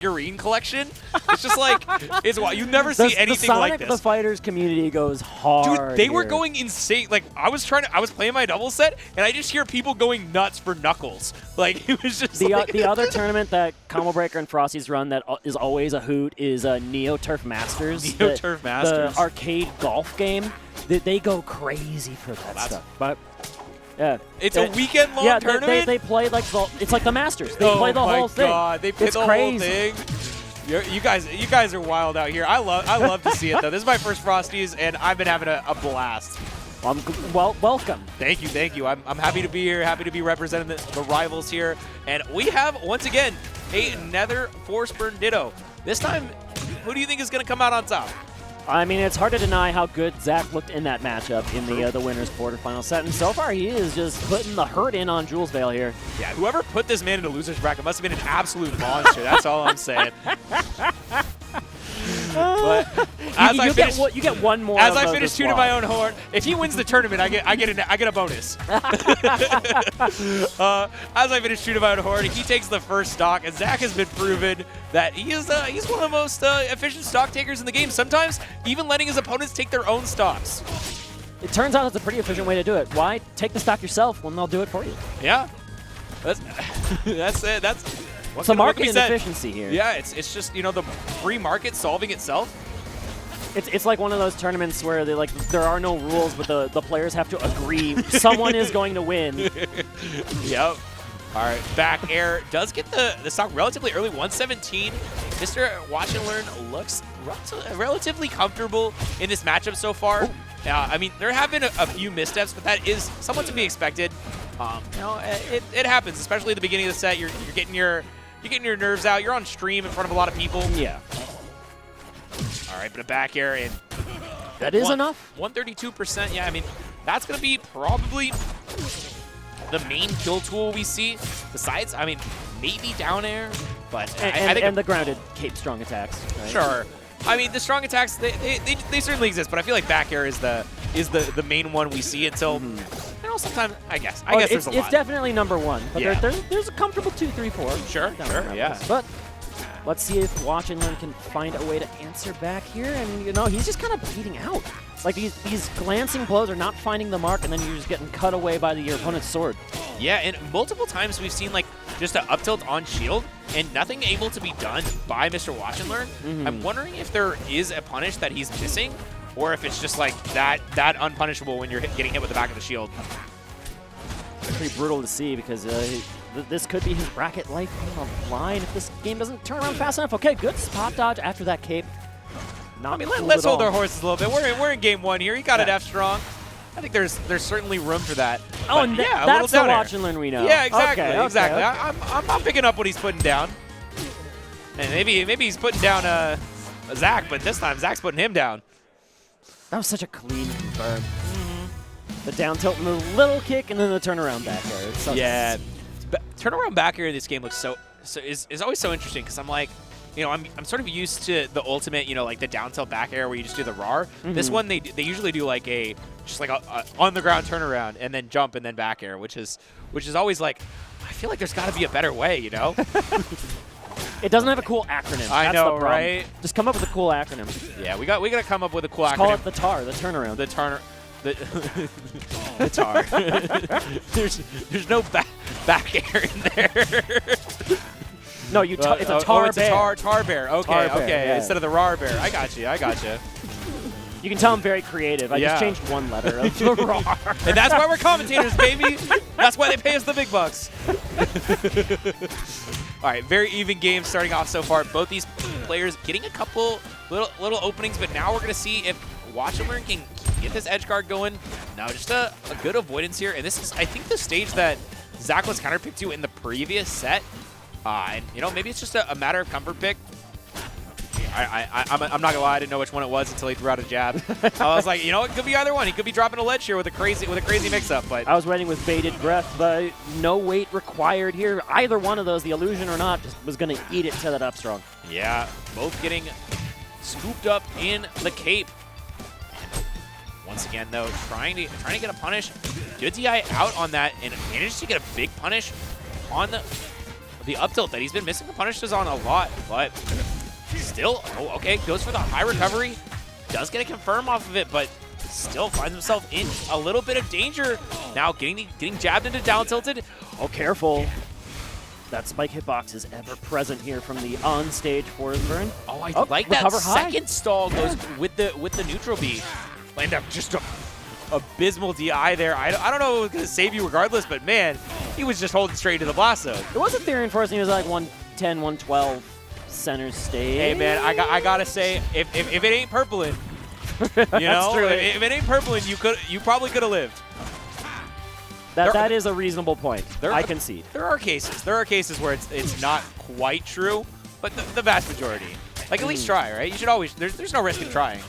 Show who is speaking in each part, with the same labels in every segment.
Speaker 1: figurine collection. It's just like, it's wild. You never see anything like this.
Speaker 2: The Fighters community goes hard.
Speaker 1: Dude, they were going insane. Like, I was playing my double set, and I just hear people going nuts for Knuckles. Like, it was just
Speaker 2: the other tournament that Combo Breaker and Frosty's run that is always a hoot is Neo Turf Masters.
Speaker 1: Turf Masters.
Speaker 2: The arcade golf game. They go crazy for that stuff. But yeah,
Speaker 1: it's a weekend-long tournament?
Speaker 2: They play like it's like the Masters. They play the whole thing.
Speaker 1: Oh my God, they play the whole thing. You guys are wild out here. I love to see it though. This is my first Frosties, and I've been having a blast.
Speaker 2: Well, welcome.
Speaker 1: Thank you. I'm happy to be here. Happy to be representing the rivals here, and we have once again another Forsburn Ditto. This time, who do you think is going to come out on top?
Speaker 2: I mean, it's hard to deny how good Zach looked in that matchup in the winners quarterfinal set, and so far he is just putting the hurt in on Jules Vale here.
Speaker 1: Yeah, whoever put this man in the loser's bracket must have been an absolute monster. That's all I'm saying. But
Speaker 2: you get one more.
Speaker 1: As I finish tooting my own horn, if he wins the tournament, I get a bonus. As I finish tooting my own horn, he takes the first stock, and Zach has been proven that he's one of the most efficient stock takers in the game. Sometimes even letting his opponents take their own stocks.
Speaker 2: It turns out it's a pretty efficient way to do it. Why take the stock yourself when they'll do it for you?
Speaker 1: Yeah, that's it.
Speaker 2: It's a market inefficiency here.
Speaker 1: Yeah, it's just, the free market solving itself.
Speaker 2: It's like one of those tournaments where there are no rules, but the players have to agree someone is going to win.
Speaker 1: Yep. All right, back air does get the stock relatively early, 117. Mr.Watch&Learn looks relatively comfortable in this matchup so far. I mean, there have been a few missteps, but that is somewhat to be expected. It happens, especially at the beginning of the set. You're getting your nerves out. You're on stream in front of a lot of people.
Speaker 2: Yeah.
Speaker 1: All right, but a back air and
Speaker 2: that is enough.
Speaker 1: 132%. Yeah, I mean, that's going to be probably the main kill tool we see. Besides, I mean, maybe down air, but I think
Speaker 2: the grounded cape strong attacks. Right?
Speaker 1: Sure. I mean, the strong attacks they certainly exist, but I feel like back air is the main one we see until. Sometimes I guess there's a lot.
Speaker 2: It's definitely number one, but there's a comfortable 2, 3, 4.
Speaker 1: Sure, yeah.
Speaker 2: But let's see if Watch&Learn can find a way to answer back here, and he's just kind of bleeding out. Like these glancing blows are not finding the mark, and then you're just getting cut away by your opponent's sword.
Speaker 1: Yeah, and multiple times we've seen just an up tilt on shield, and nothing able to be done by Mr. Watch&Learn. I'm wondering if there is a punish that he's missing, or if it's just that unpunishable when you're getting hit with the back of the shield.
Speaker 2: It's pretty brutal to see because this could be his bracket life on the line if this game doesn't turn around fast enough. Okay, good spot dodge after that cape.
Speaker 1: Let's hold our horses a little bit. We're in game one here. He got it F strong. I think there's certainly room for that.
Speaker 2: Oh, and that's the Watch&Learn we know.
Speaker 1: Yeah, exactly.
Speaker 2: Okay.
Speaker 1: Exactly. I'm picking up what he's putting down. And maybe he's putting down Zach, but this time Zach's putting him down.
Speaker 2: That was such a clean confirm. The down tilt and the little kick, and then the turnaround back air.
Speaker 1: Yeah, turnaround back air in this game looks is always so interesting because I'm like, I'm sort of used to the ultimate, like the down tilt back air where you just do the RAR. This one they usually do a on the ground turnaround and then jump and then back air, which is always like, I feel like there's got to be a better way,
Speaker 2: It doesn't have a cool acronym.
Speaker 1: I know, right?
Speaker 2: Just come up with a cool acronym.
Speaker 1: Yeah, we got to come up with a cool acronym.
Speaker 2: Call it the TAR, the turnaround.
Speaker 1: The TAR. There's no back air in there.
Speaker 2: No, it's a tar
Speaker 1: it's
Speaker 2: bear.
Speaker 1: a tar bear. Okay,
Speaker 2: Yeah.
Speaker 1: Instead of the RAR bear. I got you.
Speaker 2: You can tell I'm very creative. I just changed one letter of the RAR.
Speaker 1: And that's why we're commentators, baby. That's why they pay us the big bucks. All right, very even game starting off so far. Both these players getting a couple little openings, but now we're going to see if Watch&Learn can get this edge guard going. Now just a good avoidance here. And this is, I think, the stage that Zach was counterpicked to in the previous set. And, maybe it's just a matter of comfort pick. I'm not going to lie, I didn't know which one it was until he threw out a jab. I was like, it could be either one. He could be dropping a ledge here with a crazy mix-up. But
Speaker 2: I was waiting with bated breath, but no weight required here. Either one of those, the illusion or not, just was going to eat it to that up strong.
Speaker 1: Yeah, both getting scooped up in the cape. Once again, though, trying to get a punish. Good DI out on that and managed to get a big punish on the up tilt that he's been missing the punishes on a lot, but still, oh, okay, goes for the high recovery. Does get a confirm off of it, but still finds himself in a little bit of danger. Now getting jabbed into down tilted.
Speaker 2: Oh, careful. That spike hitbox is ever present here from the on-stage Forsburn.
Speaker 1: Oh, I like that
Speaker 2: high.
Speaker 1: second stall goes with the neutral B. Land up just a abysmal DI there. I don't know if it was going to save you regardless, but man, he was just holding straight to the blast zone.
Speaker 2: It was a theory in Force, and he was like 110, 112 center stage.
Speaker 1: Hey man, I gotta say, if it ain't purpling, you know,
Speaker 2: true.
Speaker 1: if it ain't purpling, you probably could have lived.
Speaker 2: That is a reasonable point. I concede.
Speaker 1: There are cases where it's not quite true, but the vast majority. Like, at least try, right? You should always, there's no risk in trying.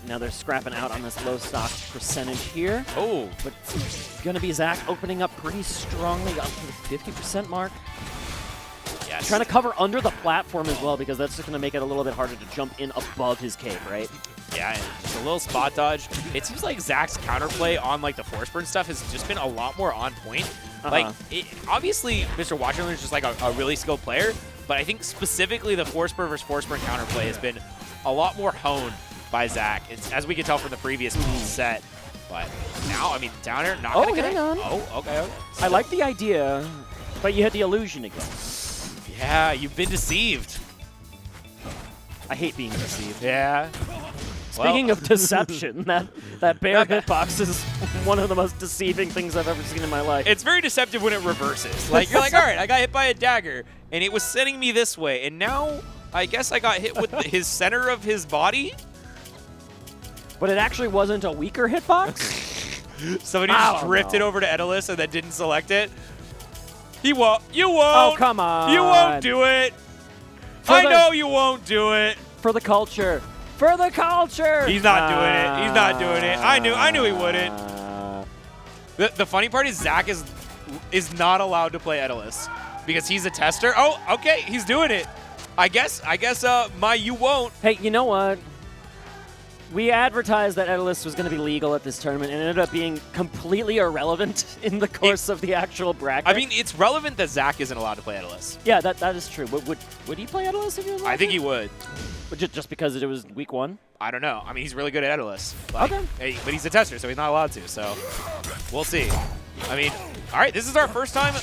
Speaker 2: Now they're scrapping out on this low stock percentage here.
Speaker 1: Oh.
Speaker 2: But it's going to be Zach opening up pretty strongly up to the 50% mark.
Speaker 1: Yes.
Speaker 2: Trying to cover under the platform as well, because that's just going to make it a little bit harder to jump in above his cape, right? Yeah,
Speaker 1: and just a little spot dodge. It seems like Zach's counterplay on like the Forsburn stuff has just been a lot more on point. Like, obviously, Mr.Watch&Learn is just like a really skilled player, but I think specifically the Forsburn versus Forsburn counterplay has been a lot more honed by Zach, as we can tell from the previous set. But now, I mean, down air, not gonna
Speaker 2: hang on.
Speaker 1: Oh, okay.
Speaker 2: I like the idea, but you hit the illusion again.
Speaker 1: Yeah, you've been deceived.
Speaker 2: I hate being deceived.
Speaker 1: Yeah.
Speaker 2: Speaking of deception, that bear hitbox is one of the most deceiving things I've ever seen in my life.
Speaker 1: It's very deceptive when it reverses. Like, you're like, all right, I got hit by a dagger, and it was sending me this way, and now I guess I got hit with his center of his body?
Speaker 2: But it actually wasn't a weaker hitbox?
Speaker 1: Somebody just drifted over to Etalus and then didn't select it. He won't. You won't.
Speaker 2: Oh, come on.
Speaker 1: You won't do it. I know you won't do it.
Speaker 2: For the culture. For the culture.
Speaker 1: He's not doing it. He's not doing it. I knew he wouldn't. The funny part is Zach is not allowed to play Etalus because he's a tester. Oh, okay. He's doing it. I guess my you won't.
Speaker 2: Hey, you know what? We advertised that Etalus was going to be legal at this tournament, and it ended up being completely irrelevant in the course of the actual bracket.
Speaker 1: I mean, it's relevant that Zach isn't allowed to play Etalus.
Speaker 2: Yeah, that is true. Would he play Etalus if he was allowed
Speaker 1: I think he would.
Speaker 2: Just because it was week one?
Speaker 1: I don't know. I mean, he's really good at Etalus. Like,
Speaker 2: okay.
Speaker 1: But he's a tester, so he's not allowed to. So we'll see. I mean, all right, this is our first time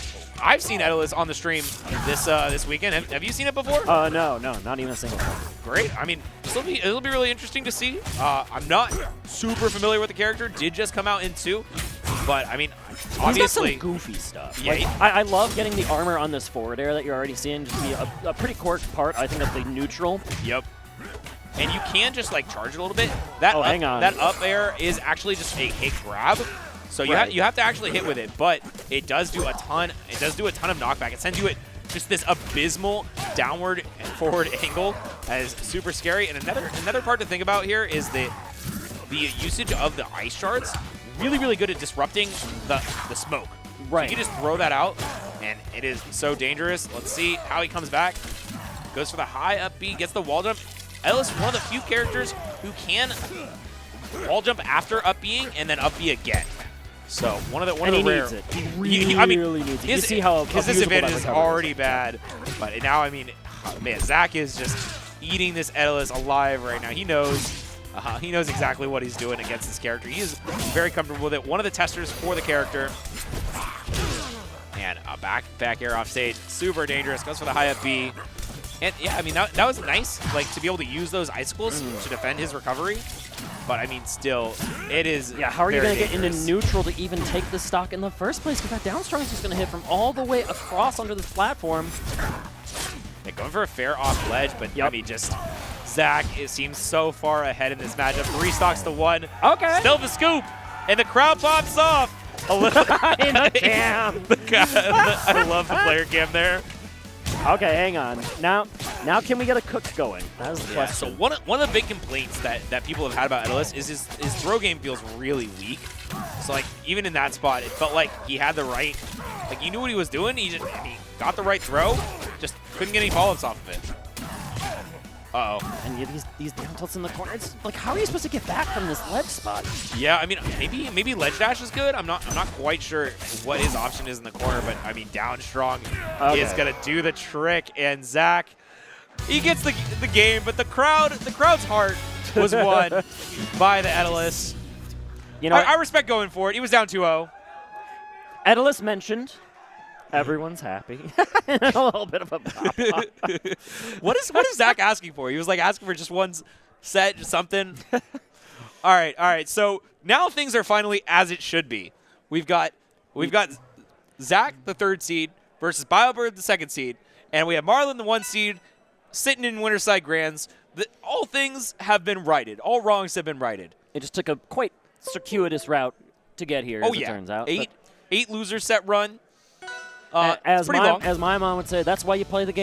Speaker 1: I've seen Etalus on the stream this weekend. Have you seen it before?
Speaker 2: No, not even a single time.
Speaker 1: Great. I mean, it'll be really interesting to see. I'm not super familiar with the character. Did just come out in 2, but I mean, obviously
Speaker 2: he's got some goofy stuff.
Speaker 1: Yeah,
Speaker 2: like, I love getting the armor on this forward air that you're already seeing. Just be a pretty quirky part, I think, of the neutral.
Speaker 1: Yep. And you can just like charge it a little bit. That
Speaker 2: hang on.
Speaker 1: That up air is actually just a hit grab. So you have to actually hit with it, but it does do a ton. It does do a ton of knockback. It sends you at just this abysmal downward and forward angle that is super scary. And another part to think about here is the usage of the ice shards. Really, really good at disrupting the smoke.
Speaker 2: Right.
Speaker 1: So you can just throw that out, and it is so dangerous. Let's see how he comes back. Goes for the high up B, gets the wall jump. Etalus, one of the few characters who can wall jump after up B'ing and then up B again. So one of the rare.
Speaker 2: Needs it. He really needs it. You see how
Speaker 1: his disadvantage is already bad, but now I mean, man, Zach is just eating this Etalus alive right now. He knows exactly what he's doing against this character. He is very comfortable with it. One of the testers for the character, and a back air off stage, super dangerous. Goes for the high up B. And yeah, I mean, that was nice, like, to be able to use those icicles to defend his recovery. But I mean, still, it is.
Speaker 2: Yeah, how are you going to get into
Speaker 1: dangerous.
Speaker 2: neutral to even take the stock in the first place? Because that down strong is just going to hit from all the way across under this platform.
Speaker 1: Yeah, going for a fair off ledge, but I mean, just Zach seems so far ahead in this matchup. 3 stocks to 1.
Speaker 2: Okay.
Speaker 1: Still the scoop, and the crowd pops off. A little
Speaker 2: in the cam.
Speaker 1: I love the player cam there.
Speaker 2: Okay, hang on. Now can we get a cook going? That was the question.
Speaker 1: So one of the big complaints that people have had about Etalus is his throw game feels really weak. So like even in that spot, it felt like he had the right, like he knew what he was doing. He got the right throw, just couldn't get any follow-ups off of it. Uh-oh.
Speaker 2: And you have these down tilts in the corner. It's like, how are you supposed to get back from this ledge spot?
Speaker 1: Yeah, I mean, maybe ledge dash is good. I'm not quite sure what his option is in the corner, but I mean, down strong is gonna do the trick. And zaqk, he gets the game, but the crowd's heart was won by the Etalus.
Speaker 2: You know,
Speaker 1: I respect going for it. He was down 2-0.
Speaker 2: Etalus mentioned everyone's happy. A little bit of a pop.
Speaker 1: What is zaqk asking for? He was like asking for just one set, something. All right. So now things are finally as it should be. We've got zaqk, the 3rd seed, versus BioBird, the 2nd seed, and we have Marlon, the 1 seed, sitting in Winterside Grands. All things have been righted. All wrongs have been righted.
Speaker 2: It just took a quite circuitous route to get here, as it turns out.
Speaker 1: Eight loser set run.
Speaker 2: As
Speaker 1: pretty long.
Speaker 2: my mom would say, that's why you play the game.